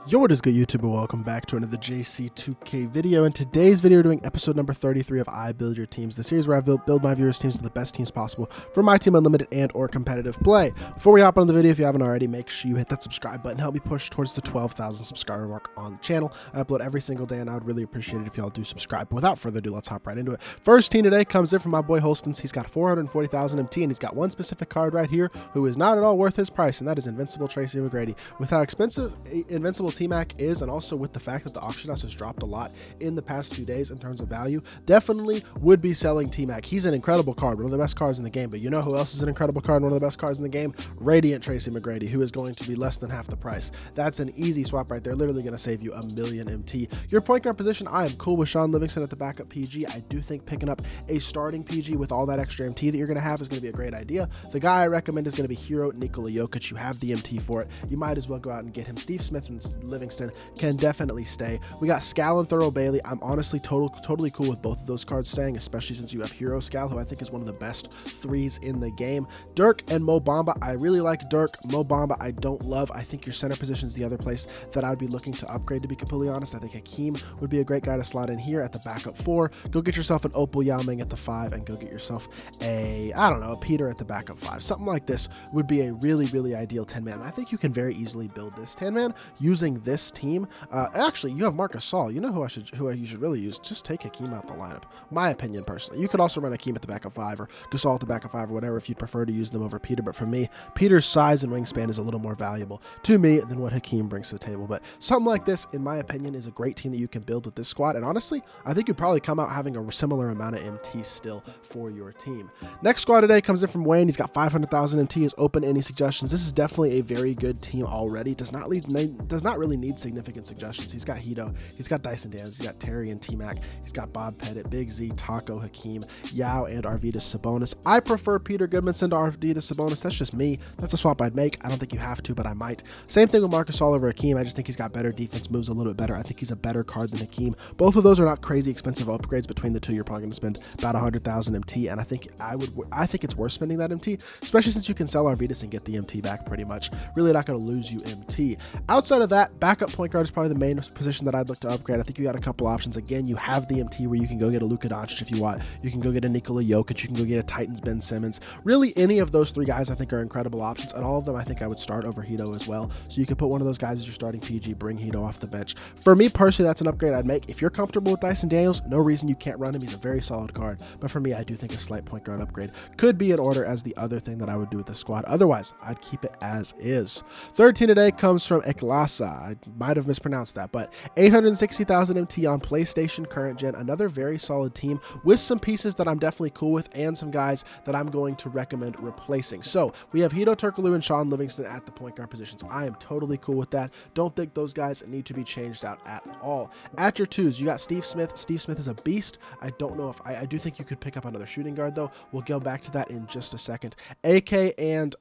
Yo, what is good, YouTube, and welcome back to another JC2K video. In today's video, we're doing episode number 33 of I Build Your Teams, the series where I build my viewers' teams to the best teams possible for my team unlimited and or competitive play. Before we hop on the video, if you haven't already, make sure you hit that subscribe button. Help me push towards the 12,000 subscriber mark on the channel. I upload every single day, and I would really appreciate it if y'all do subscribe. But without further ado, let's hop right into it. First team today comes in from my boy Holstons. He's got 440,000 MT, and he's got one specific card right here who is not at all worth his price, and that is Invincible Tracy McGrady. With how expensive Invincible T-Mac is, and also with the fact that the auction house has dropped a lot in the past few days in terms of value, definitely would be selling T-Mac. He's an incredible card, one of the best cards in the game, but you know who else is an incredible card and one of the best cards in the game? Radiant Tracy McGrady, who is going to be less than half the price. That's an easy swap right there, literally going to save you 1,000,000 MT. Your point guard position, I am cool with Sean Livingston at the backup PG. I do think picking up a starting PG with all that extra MT that you're going to have is going to be a great idea. The guy I recommend is going to be Hero Nikola Jokic. You have the MT for it. You might as well go out and get him. Steve Smith and Livingston can definitely stay. We got Scal and Thurl Bailey. I'm honestly totally cool with both of those cards staying, especially since you have Hero Scal, who I think is one of the best threes in the game. Dirk and Mo Bamba. I really like Dirk. Mo Bamba I don't love. I think your center position is the other place that I would be looking to upgrade, to be completely honest. I think Hakeem would be a great guy to slot in here at the backup 4. Go get yourself an Opal Yao Ming at the 5, and go get yourself a Peter at the backup 5. Something like this would be a really ideal 10-man. I think you can very easily build this 10-man using this team. Actually, you have Marcus Saul. You know who you should really use. Just take Hakeem out the lineup. My opinion, personally. You could also run Hakeem at the backup 5 or Gasol at the backup 5 or whatever if you'd prefer to use them over Peter. But for me, Peter's size and wingspan is a little more valuable to me than what Hakeem brings to the table. But something like this, in my opinion, is a great team that you can build with this squad. And honestly, I think you'd probably come out having a similar amount of MT still for your team. Next squad today comes in from Wayne. He's got 500,000 MT. Is open to any suggestions. This is definitely a very good team already. Does not really need significant suggestions. He's got Hito. He's got Dyson Daniels. He's got Terry and T-Mac. He's got Bob Pettit, Big Z, Taco, Hakeem, Yao, and Arvydas Sabonis. I prefer Peter Goodmanson to Arvydas Sabonis. That's just me. That's a swap I'd make. I don't think you have to, but I might. Same thing with Marcus All over Hakeem. I just think he's got better defense, moves a little bit better. I think he's a better card than Hakeem. Both of those are not crazy expensive upgrades. Between the two, you're probably going to spend about 100,000 MT, and I think it's worth spending that MT, especially since you can sell Arvydas and get the MT back pretty much. Really not going to lose you MT. Outside of that, backup point guard is probably the main position that I'd look to upgrade. I think you got a couple options. Again, you have the MT where you can go get a Luka Doncic if you want. You can go get a Nikola Jokic. You can go get a Titans Ben Simmons. Really, any of those three guys I think are incredible options, and all of them I think I would start over Hito as well. So you can put one of those guys as your starting PG, bring Hito off the bench. For me personally, that's an upgrade I'd make. If you're comfortable with Dyson Daniels, no reason you can't run him. He's a very solid card. But for me, I do think a slight point guard upgrade could be in order as the other thing that I would do with this squad. Otherwise, I'd keep it as is. Third team today comes from Eclassa. I might have mispronounced that, but 860,000 MT on PlayStation current gen. Another very solid team with some pieces that I'm definitely cool with and some guys that I'm going to recommend replacing. So we have Hito Turkoglu and Sean Livingston at the point guard positions. I am totally cool with that. Don't think those guys need to be changed out at all. At your 2s, you got Steve Smith. Steve Smith is a beast. I don't know if I do think you could pick up another shooting guard though. We'll go back to that in just a second. AK and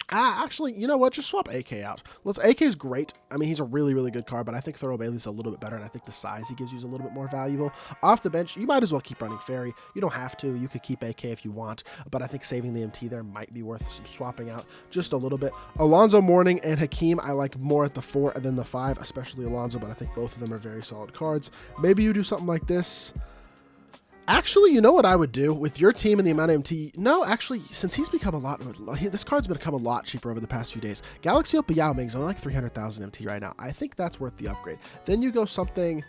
actually, you know what? Just swap AK out. AK is great. I mean, he's a really good card, but I think Thurl Bailey's a little bit better, and I think the size he gives you is a little bit more valuable. Off the bench, you might as well keep running Ferry. You don't have to. You could keep AK if you want, but I think saving the MT there might be worth swapping out just a little bit. Alonzo Mourning and Hakeem, I like more at the 4 than the 5, especially Alonzo, but I think both of them are very solid cards. Maybe you do something like this. Actually, you know what I would do with your team and the amount of MT? No, actually, since he's become this card's become a lot cheaper over the past few days. Galaxy Opal Yao Ming's only like 300,000 MT right now. I think that's worth the upgrade. Then you go something.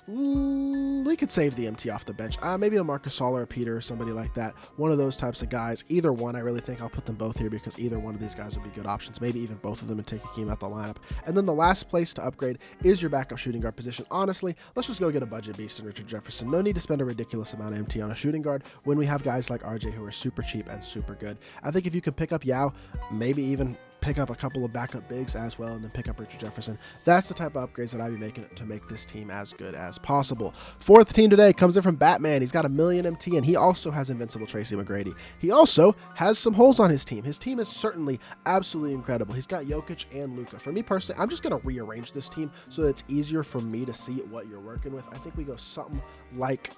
We could save the MT off the bench. Maybe a Marcus All or a Peter or somebody like that. One of those types of guys. Either one, I really think I'll put them both here because either one of these guys would be good options. Maybe even both of them and take Hakeem out the lineup. And then the last place to upgrade is your backup shooting guard position. Honestly, let's just go get a budget beast in Richard Jefferson. No need to spend a ridiculous amount of MT on a shooting guard when we have guys like RJ who are super cheap and super good. I think if you can pick up Yao, maybe even pick up a couple of backup bigs as well, and then pick up Richard Jefferson. That's the type of upgrades that I'd be making to make this team as good as possible. Fourth team today comes in from Batman. He's got 1,000,000 MT, and he also has Invincible Tracy McGrady. He also has some holes on his team. His team is certainly absolutely incredible. He's got Jokic and Luka. For me personally, I'm just going to rearrange this team so that it's easier for me to see what you're working with. I think we go something like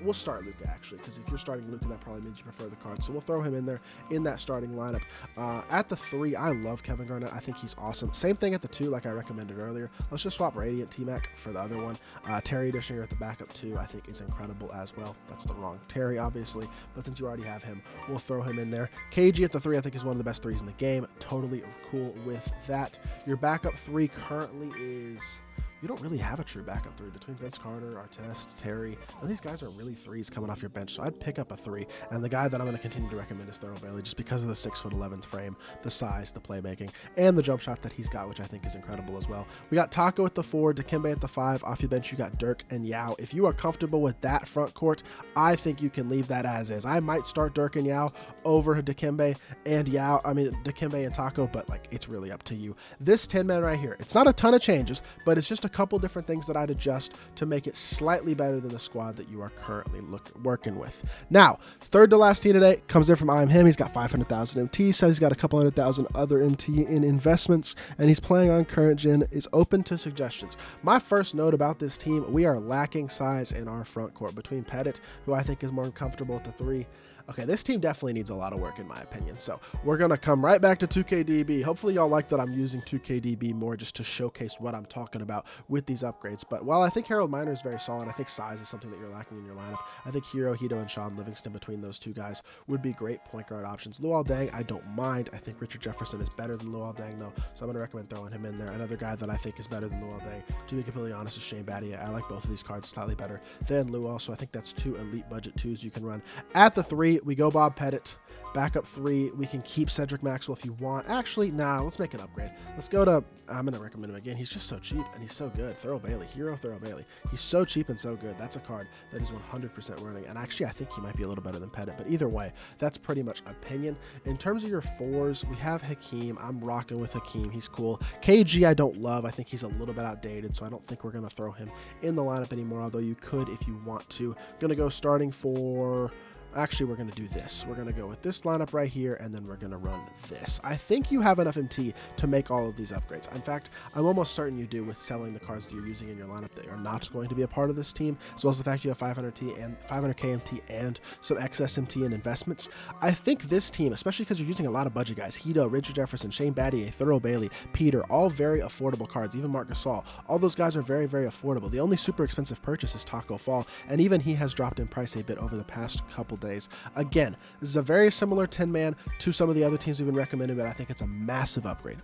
we'll start Luka actually, because if you're starting Luka, that probably means you prefer the card. So we'll throw him in there in that starting lineup. At the 3, I love Kevin Garnett. I think he's awesome. Same thing at the 2, like I recommended earlier. Let's just swap Radiant T-Mac for the other one. Terry Dishinger at the backup 2, I think is incredible as well. That's the wrong Terry, obviously, but since you already have him, we'll throw him in there. KG at the 3, I think is one of the best 3s in the game. Totally cool with that. Your backup 3 currently is... You don't really have a true backup 3 between Vince Carter, Artest, Terry. These guys are really 3s coming off your bench, so I'd pick up a 3. And the guy that I'm going to continue to recommend is Thurl Bailey, just because of the 6'11" frame, the size, the playmaking, and the jump shot that he's got, which I think is incredible as well. We got Taco at the 4, Dikembe at the 5. Off your bench, you got Dirk and Yao. If you are comfortable with that front court, I think you can leave that as is. I might start Dirk and Yao over Dikembe and Yao. I mean, Dikembe and Taco, but like it's really up to you. This 10-man right here, it's not a ton of changes, but it's just a couple different things that I'd adjust to make it slightly better than the squad that you are currently working with. Now, third to last team today comes in from ImHim. He's got 500,000 MT, says he's got a couple 100,000 other MT in investments, and he's playing on current gen, is open to suggestions. My first note about this team, we are lacking size in our front court between Pettit, who I think is more comfortable at the 3. Okay, this team definitely needs a lot of work in my opinion. So we're going to come right back to 2KDB. Hopefully y'all like that I'm using 2KDB more just to showcase what I'm talking about with these upgrades. But while I think Harold Miner is very solid, I think size is something that you're lacking in your lineup. I think Hiro, Hito, and Sean Livingston between those 2 guys would be great point guard options. Luol Deng, I don't mind. I think Richard Jefferson is better than Luol Deng though, so I'm going to recommend throwing him in there. Another guy that I think is better than Luol Deng, to be completely honest, is Shane Battier. I like both of these cards slightly better than Luol, so I think that's 2 elite budget 2s you can run. At the 3, we go Bob Pettit. Backup 3, we can keep Cedric Maxwell if you want. Actually, nah, let's make an upgrade. Let's go to, I'm going to recommend him again. He's just so cheap, and he's so good. Thurl Bailey, Hero Thurl Bailey. He's so cheap and so good. That's a card that is 100% running, and actually, I think he might be a little better than Pettit, but either way, that's pretty much opinion. In terms of your 4s, we have Hakeem. I'm rocking with Hakeem. He's cool. KG, I don't love. I think he's a little bit outdated, so I don't think we're going to throw him in the lineup anymore, although you could if you want to. Going to go starting for... Actually, we're going to do this. We're going to go with this lineup right here, and then we're going to run this. I think you have enough MT to make all of these upgrades. In fact, I'm almost certain you do with selling the cards that you're using in your lineup that are not going to be a part of this team, as well as the fact you have 500T and 500K MT and some excess MT in investments. I think this team, especially because you're using a lot of budget guys, Hito, Richard Jefferson, Shane Battier, Thurl Bailey, Peter, all very affordable cards, even Marc Gasol. All those guys are very, very affordable. The only super expensive purchase is Taco Fall, and even he has dropped in price a bit over the past couple days. Again, this is a very similar 10-man to some of the other teams we've been recommending, but I think it's a massive upgrade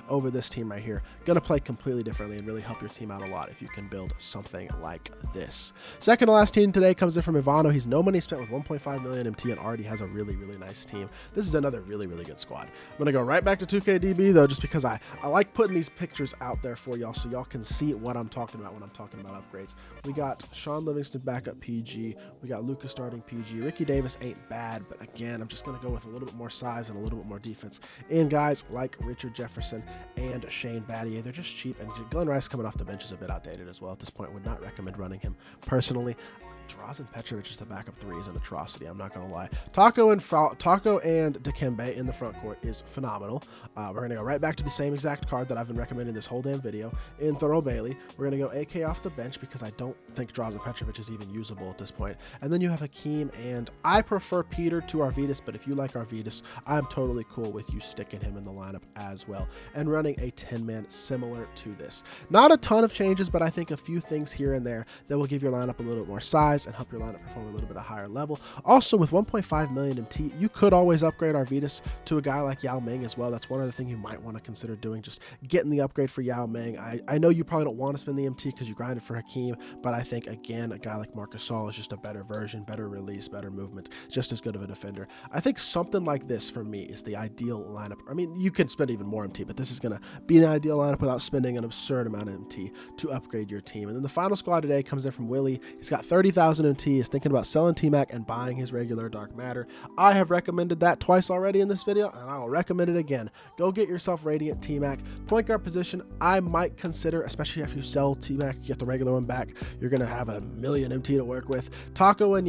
over this team right here. Going to play completely differently and really help your team out a lot if you can build something like this. Second to last team today comes in from Ivano. He's no money spent with 1.5 million MT and already has a really, really nice team. This is another really, really good squad. I'm going to go right back to 2KDB though, just because I like putting these pictures out there for y'all so y'all can see what I'm talking about when I'm talking about upgrades. We got Sean Livingston backup PG. We got Luka starting PG. Ricky Davis ain't bad, but again, I'm just going to go with a little bit more size and a little bit more defense. And guys like Richard Jefferson and Shane Battier, they're just cheap. And Glenn Rice coming off the bench is a bit outdated as well. At this point, would not recommend running him personally. Drazen Petrovic is the backup 3 is an atrocity. I'm not going to lie. Taco and Dikembe in the front court is phenomenal. We're going to go right back to the same exact card that I've been recommending this whole damn video in Thurl Bailey. We're going to go AK off the bench because I don't think Drazen Petrovic is even usable at this point. And then you have Hakeem, and I prefer Peter to Arvidas, but if you like Arvidas, I'm totally cool with you sticking him in the lineup as well and running a 10-man similar to this. Not a ton of changes, but I think a few things here and there that will give your lineup a little bit more size and help your lineup perform a little bit at a higher level. Also, with 1.5 million MT, you could always upgrade Arvidas to a guy like Yao Ming as well. That's one other thing you might want to consider doing, just getting the upgrade for Yao Ming. I know you probably don't want to spend the MT because you grinded for Hakeem, but I think, again, a guy like Marc Gasol is just a better version, better release, better movement, just as good of a defender. I think something like this, for me, is the ideal lineup. I mean, you could spend even more MT, but this is going to be an ideal lineup without spending an absurd amount of MT to upgrade your team. And then the final squad today comes in from Willie. He's got 30,000 MT, is thinking about selling T-Mac and buying his regular Dark Matter. I have recommended that twice already in this video, and I will recommend it again. Go get yourself Radiant T-Mac. Point guard position, I might consider, especially if you sell T-Mac, you get the regular one back, you're going to have a million MT to work with. Taco and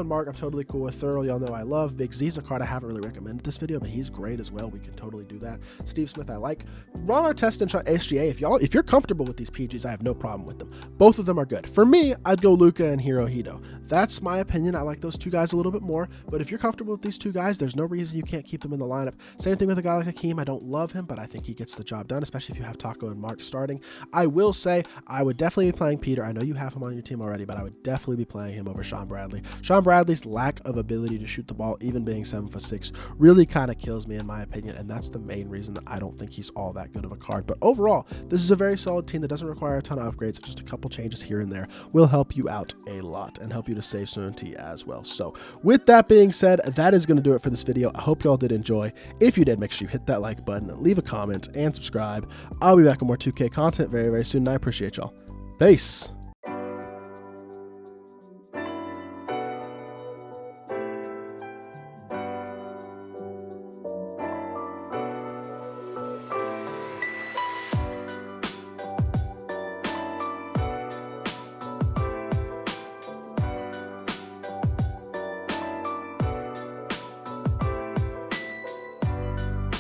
Mark, I'm totally cool with. Thurl, y'all know I love. Big Z's a card I haven't really recommended this video, but he's great as well. We can totally do that. Steve Smith, I like. Ron Artest and SGA, if you're comfortable with these PGs, I have no problem with them. Both of them are good. For me, I'd go Luka and Hero Hirohito. That's my opinion. I like those two guys a little bit more, but if you're comfortable with these two guys, there's no reason you can't keep them in the lineup. Same thing with a guy like Hakeem. I don't love him, but I think he gets the job done, especially if you have Taco and Mark starting. I will say I would definitely be playing Peter. I know you have him on your team already, but I would definitely be playing him over Sean Bradley. Sean Bradley's lack of ability to shoot the ball, even being 7'6", really kind of kills me in my opinion, and that's the main reason that I don't think he's all that good of a card. But overall, this is a very solid team that doesn't require a ton of upgrades. Just a couple changes here and there will help you out a lot and help you to save Soonti as well. So with that being said, that is going to do it for this video. I hope y'all did enjoy. If you did, make sure you hit that like button, leave a comment, and subscribe. I'll be back with more 2K content very, very soon, and I appreciate y'all. Peace.